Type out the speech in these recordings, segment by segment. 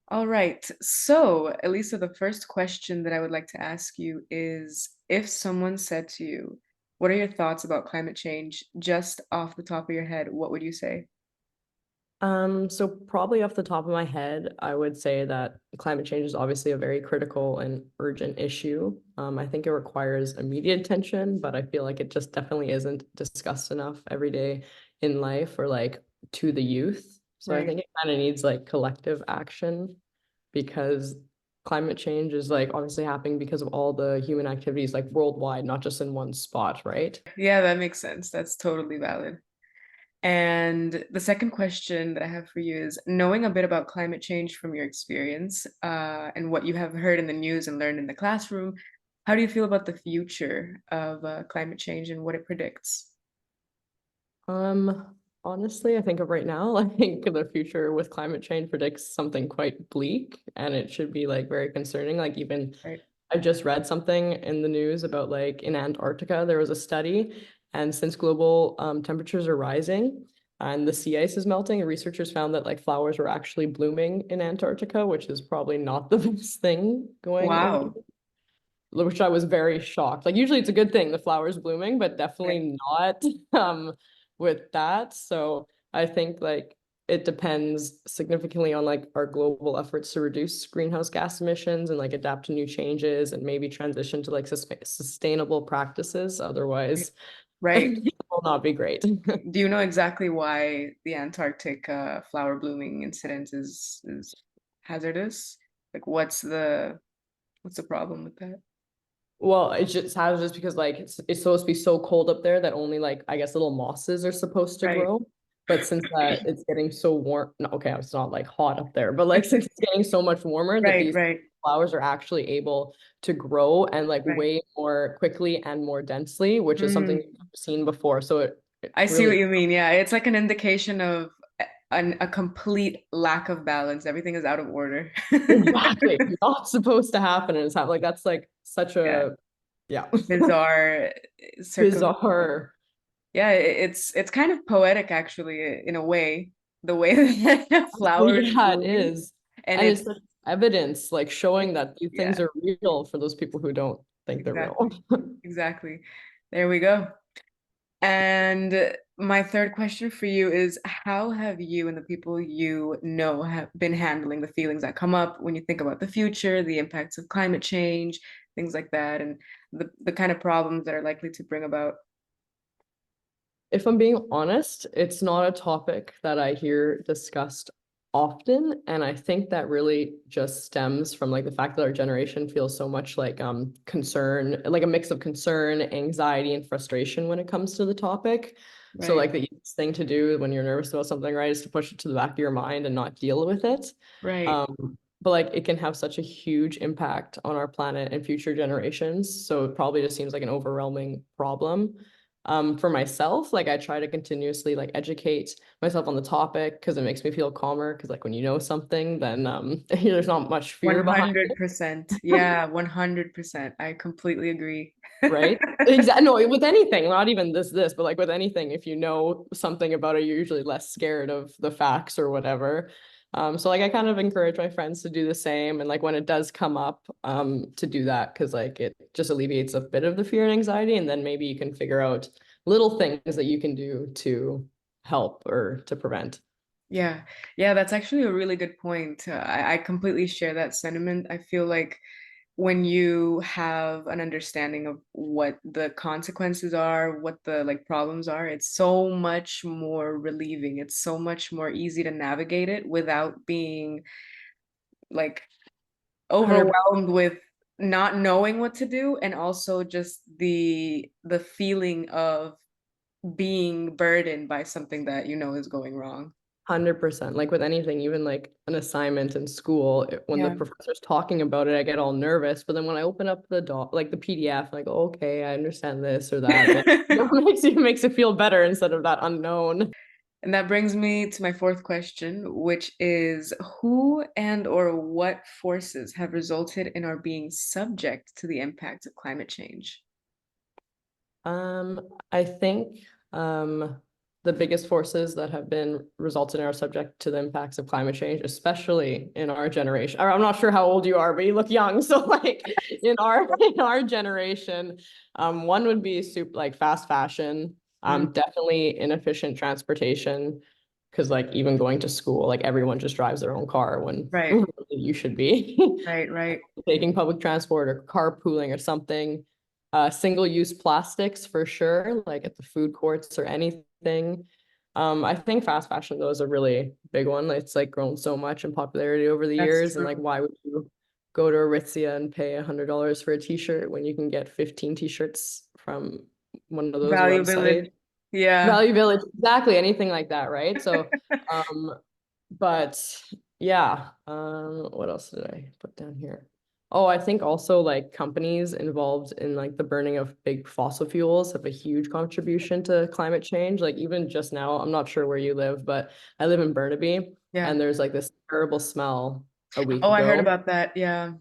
All right. So, Elisa, the first question that I would like to ask you is if someone said to you, what are your thoughts about climate change? Just off the top of your head, what would you say? So probably off the top of my head, I would say that climate change is obviously a very critical and urgent issue. I think it requires immediate attention, but I feel like it just definitely isn't discussed enough every day in life or like to the youth. So I Right. think it kind of needs like collective action because climate change is like obviously happening because of all the human activities like worldwide, not just in one spot, right? Yeah, that makes sense. That's totally valid. And the second question that I have for you is knowing a bit about climate change from your experience and what you have heard in the news and learned in the classroom, how do you feel about the future of climate change and what it predicts? Honestly, I think of right now, I think the future with climate change predicts something quite bleak and it should be like very concerning. Like even Right. I just read something in the news about like in Antarctica, there was a study, and since global temperatures are rising and the sea ice is melting, researchers found that like flowers were actually blooming in Antarctica, which is probably not the best thing going over, Wow. which I was very shocked. Like usually it's a good thing, the flowers blooming, but Right. definitely not with that. So I think like it depends significantly on like our global efforts to reduce greenhouse gas emissions and like adapt to new changes and maybe transition to like sustainable practices. Otherwise, Right. it will not be great. Do you know exactly why the Antarctic flower blooming incident is hazardous? Like, what's the problem with that? Well, it just has just because like it's supposed to be so cold up there that only like I guess little mosses are supposed to Right. grow. But since it's getting so warm, no, okay, it's not like hot up there, but like since it's getting so much warmer that Right. these Right. flowers are actually able to grow and like Right. way more quickly and more densely, which is something we've Mm. never seen before. So it I see what really you mean. Yeah, it's like an indication of a complete lack of balance. Everything is out of order. exactly not supposed to happen, and it's like that's like such Yeah, a yeah bizarre circum. bizarre. Yeah, it's kind of poetic actually in a way, the way that flowers Yeah, it blooming, is. and And it's it's like evidence, like showing that these yeah, things are real for those people who don't think they're real. exactly, exactly. There we go. And my third question for you is how have you and the people you know have been handling the feelings that come up when you think about the future, the impacts of climate change, things like that, and the kind of problems that are likely to bring about? If I'm being honest, it's not a topic that I hear discussed often. And I think that really just stems from like the fact that our generation feels so much like concern, like a mix of concern, anxiety, and frustration when it comes to the topic. So Right, like the easiest thing to do when you're nervous about something, right, is to push it to the back of your mind and not deal with it. right. But like it can have such a huge impact on our planet and future generations. So it probably just seems like an overwhelming problem. For myself, like I try to continuously like educate myself on the topic because it makes me feel calmer. Because like when you know something, then there's not much fear behind 100%. Yeah, 100%. I completely agree. right? Exactly. No, with anything, not even this, but like with anything, if you know something about it, you're usually less scared of the facts or whatever. So like I kind of encourage my friends to do the same, and like when it does come up, to do that because like it just alleviates a bit of the fear and anxiety, and then maybe you can figure out little things that you can do to help or to prevent. Yeah, yeah, that's actually a really good point. I completely share that sentiment. I feel like when you have an understanding of what the consequences are, what the like problems are, it's so much more relieving. It's so much more easy to navigate it without being like 100%. overwhelmed with not knowing what to do and also just the feeling of being burdened by something that you know is going wrong. 100%. Like with anything, even like an assignment in school, when the Yeah. professor's talking about it, I get all nervous. But then when I open up the like the PDF, like, oh, okay, I understand this or that. And it makes it feel better instead of that unknown. And that brings me to my fourth question, which is who and or what forces have resulted in our being subject to the impact of climate change? I think the biggest forces that have been resulted in are subject to the impacts of climate change, especially in our generation. I'm not sure how old you are, but you look young. So like in our generation, one would be like fast fashion, Mm, definitely inefficient transportation, because like even going to school, like everyone just drives their own car when right, you should be right, right. taking public transport or carpooling or something. Single-use plastics for sure, like at the food courts or anything. I think fast fashion though is a really big one. It's like grown so much in popularity over the That's years, and like true. why would you go to Aritzia and pay $100 for a t-shirt when you can get 15 t-shirts from one of those Value websites? Village. Yeah. Value Village, exactly, anything like that, right? So, um, but yeah, what else did I put down here? Oh, I think also like companies involved in like the burning of big fossil fuels have a huge contribution to climate change. Like even just now, I'm not sure where you live, but I live in Burnaby, Yeah. and there's like this terrible smell a week Oh, I heard ago. about that. Yeah.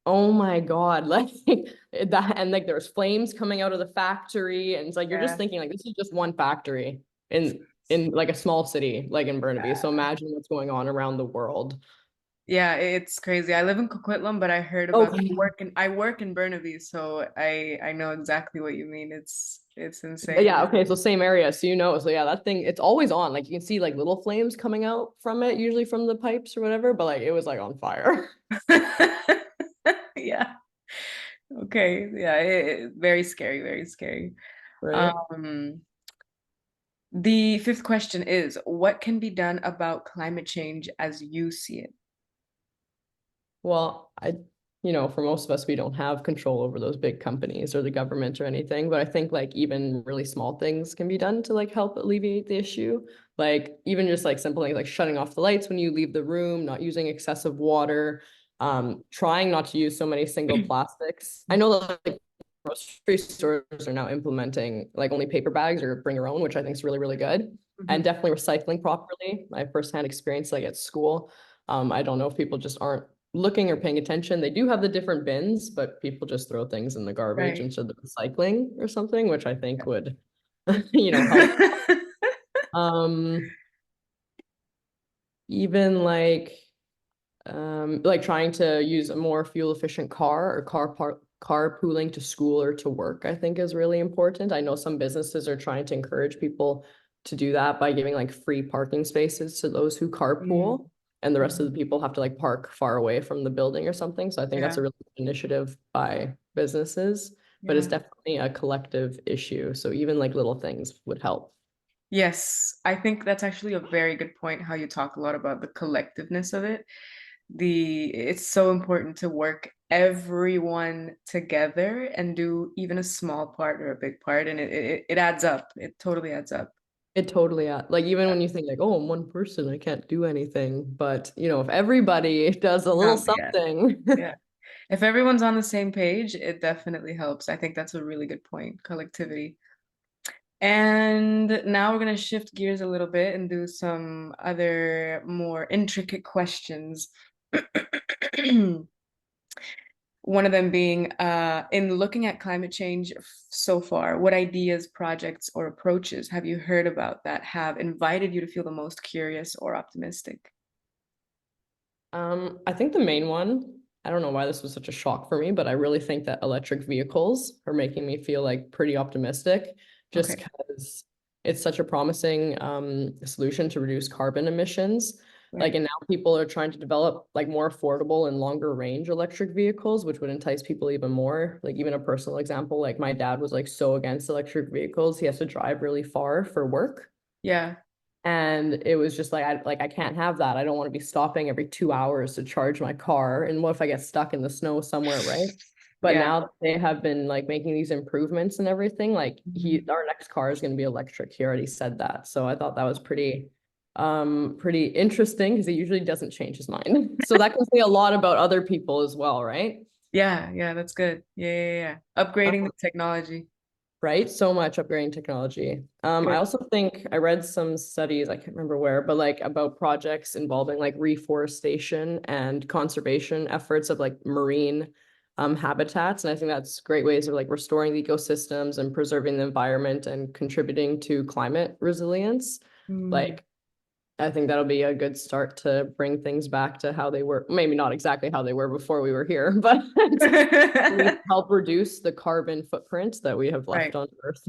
Oh my God, like that, and like there's flames coming out of the factory, and it's like you're just Yeah. thinking like this is just one factory in like a small city like in Burnaby. So imagine what's going on around the world. Yeah, it's crazy. I live in Coquitlam, but I heard about Okay. I work in Burnaby, so I know exactly what you mean. It's insane. Yeah, okay, so same area. So you know, so yeah, that thing, it's always on. Like you can see like little flames coming out from it, usually from the pipes or whatever, but like it was like on fire. Yeah. Okay. Yeah, very scary, very scary. Right? Um, the fifth question is, what can be done about climate change as you see it? Well, for most of us, we don't have control over those big companies or the government or anything, but I think like even really small things can be done to like help alleviate the issue. Like even just like simple things like shutting off the lights when you leave the room, not using excessive water, trying not to use so many single plastics. I know that like grocery stores are now implementing like only paper bags or bring your own, which I think is really, really good. And Mhm. definitely recycling properly. I have firsthand experience like at school. I don't know if people just aren't looking or paying attention. They do have the different bins, but people just throw things in the garbage Right. instead of recycling or something, which I think would, help. Um, even like trying to use a more fuel efficient car or carpooling to school or to work, I think is really important. I know some businesses are trying to encourage people to do that by giving like free parking spaces to those who Mm, carpool, and the rest of mhm. the people have to like park far away from the building or something. So I think that's Yeah. a really good initiative by businesses, but it's Yeah. definitely a collective issue. So even like little things would help. Yes, I think that's actually a very good point, how you talk a lot about the collectiveness of it. It's so important to work everyone together and do even a small part or a big part, and it adds up. It totally adds up. It totally, like even when you think like, oh, I'm one person, I can't do anything. But if everybody does a little Yeah, something, yeah. If everyone's on the same page, it definitely helps. I think that's a really good point, collectivity. And now we're going to shift gears a little bit and do some other more intricate questions. One of them being, in looking at climate change so far, what ideas, projects, or approaches have you heard about that have invited you to feel the most curious or optimistic? I think the main one, I don't know why this was such a shock for me, but I really think that electric vehicles are making me feel like pretty optimistic just Okay, because it's such a promising solution to reduce carbon emissions. Like, right. and now people are trying to develop like more affordable and longer range electric vehicles, which would entice people even more. Like, even a personal example, like my dad was like so against electric vehicles, he has to drive really far for work. Yeah, And it was just like I can't have that. I don't want to be stopping every 2 hours to charge my car. And what if I get stuck in the snow somewhere, right? But yeah. now they have been like making these improvements and everything. Like Mhm. our next car is going to be electric. He already said that. So I thought that was pretty interesting because he usually doesn't change his mind. So that can say a lot about other people as well, right? Yeah, yeah, that's good. Yeah, yeah, yeah. Upgrading the technology. Right? So much upgrading technology. I Good. also think I read some studies, I can't remember where, but like about projects involving like reforestation and conservation efforts of like marine habitats. And I think that's great ways of like restoring the ecosystems and preserving the environment and contributing to climate resilience. Mm. Like, I think that'll be a good start to bring things back to how they were, maybe not exactly how they were before we were here, but at least help reduce the carbon footprint that we have left Right, on Earth.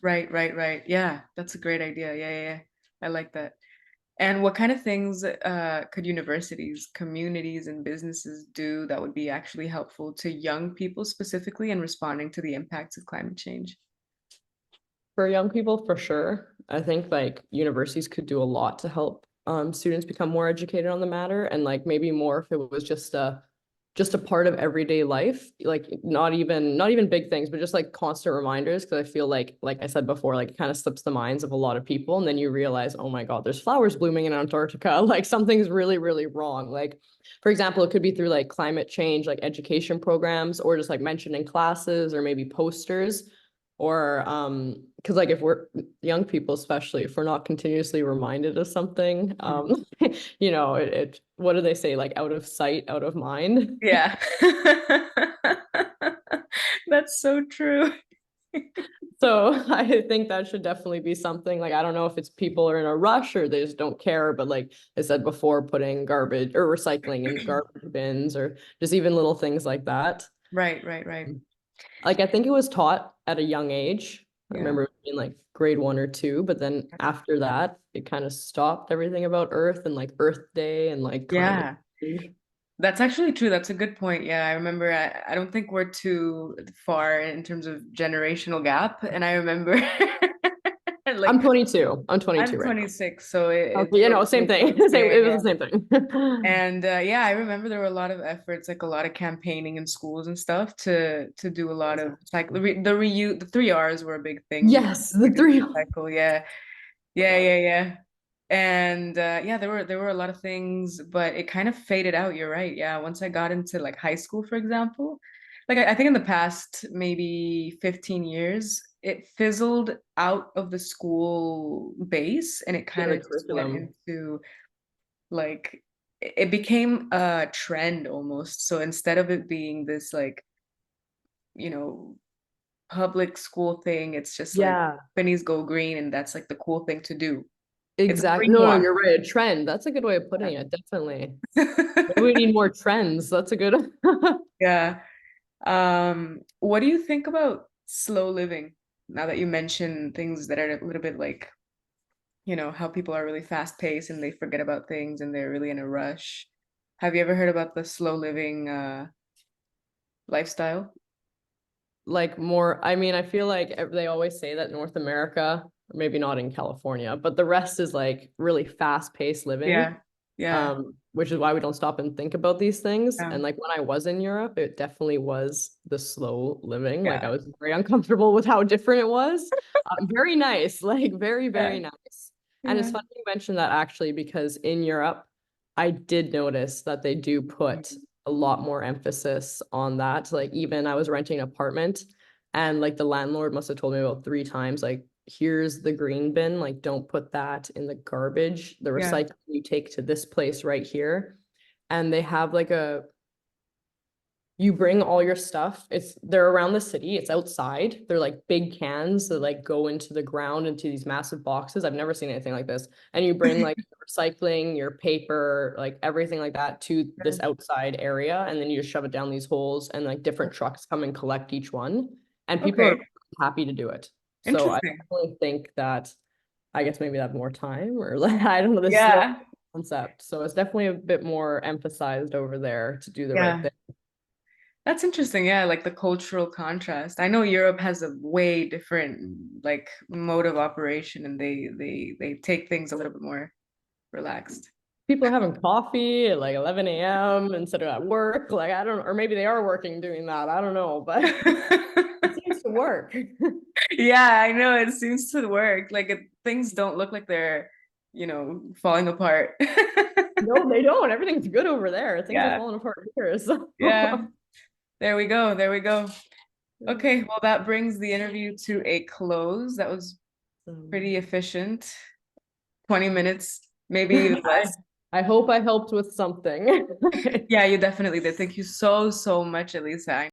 right. Yeah, that's a great idea. Yeah. I like that. And what kind of things could universities, communities, and businesses do that would be actually helpful to young people specifically in responding to the impacts of climate change? For young people, for sure. I think like universities could do a lot to help students become more educated on the matter, and like maybe more if it was just a part of everyday life, like not even big things, but just like constant reminders. Because I feel like I said before, like it kind of slips the minds of a lot of people, and then you realize, oh my God, there's flowers blooming in Antarctica. Like something's really, really wrong. Like, for example, it could be through like climate change, like education programs, or just like mentioned in classes, or maybe posters, or because like if we're young people, especially if we're not continuously reminded of something, Mm. it what do they say, like out of sight, out of mind. Yeah. That's so true. So I think that should definitely be something. Like, I don't know if it's people are in a rush or they just don't care, but like I said before, putting garbage or recycling in garbage bins, or just even little things like that. Right. Like, I think it was taught at a young age. I Yeah. remember in like grade 1 or 2, but then after that, it kind of stopped everything about Earth and like Earth Day and like climate Yeah. change. That's actually true. That's a good point. Yeah, I remember I don't think we're too far in terms of generational gap. And I remember I'm like 22. I'm 22 I'm right now. 26, so Okay, it's same really thing. close. Same, it was Yeah. the same thing. And yeah, I remember there were a lot of efforts, like a lot of campaigning in schools and stuff to do a lot of like Exactly. the reuse, the 3 R's were a big thing. Yes, the three. Recycle, yeah. Yeah. And yeah, there were a lot of things, but it kind of faded out. You're right. Yeah, once I got into like high school, for example, like I think in the past maybe 15 years, it fizzled out of the school base and it Yeah, kind the of just went curriculum. into like it became a trend almost. So instead of it being this like, you know, public school thing, it's just like Yeah, companies go green and that's like the cool thing to do. It's a exactly. No, greenwash. you're right. A trend. That's a good way of putting it. Definitely. Maybe we need more trends. That's a good. Yeah. What do you think about slow living? Now that you mention things that are a little bit like, how people are really fast paced and they forget about things and they're really in a rush. Have you ever heard about the slow living lifestyle? Like more, I mean, I feel like they always say that North America, maybe not in California, but the rest is like really fast-paced living. Yeah. Yeah. Which is why we don't stop and think about these things. Yeah. And like when I was in Europe, it definitely was the slow living. Like I Yeah. was very uncomfortable with how different it was. Very nice, like very, very Yeah. nice. And it's Yeah. funny you mentioned that actually, because in Europe, I did notice that they do put a lot more emphasis on that. Like even I was renting an apartment and like the landlord must have told me about 3 times, like, here's the green bin, like don't put that in the garbage. The Yeah. recycling you take to this place right here. And they have like you bring all your stuff. They're around the city, it's outside. They're like big cans that like go into the ground into these massive boxes. I've never seen anything like this. And you bring like recycling, your paper, like everything like that to this outside area. And then you just shove it down these holes and like different trucks come and collect each one. And people Okay. are happy to do it. So I Interesting. definitely think that I guess maybe they have more time, or like I don't know, this slow Yeah. concept. So it's definitely a bit more emphasized over there to do the right Yeah. thing. That's interesting. Yeah, like the cultural contrast. I know Europe has a way different like mode of operation and they take things a little bit more relaxed. People are having coffee at like 11 a.m. instead of at work. Like, I don't, or maybe they are working doing that. I don't know, but it seems to work. Yeah, I know it seems to work. Like things don't look like they're, falling apart. No, they don't. Everything's good over there. Things are Yeah. falling apart here. So, Yeah. There we go. There we go. yeah. Okay, well that brings the interview to a close. That was pretty efficient. 20 minutes, maybe even I, less. I hope I helped with something. Yeah, you definitely did. Thank you so, so much, Elisa.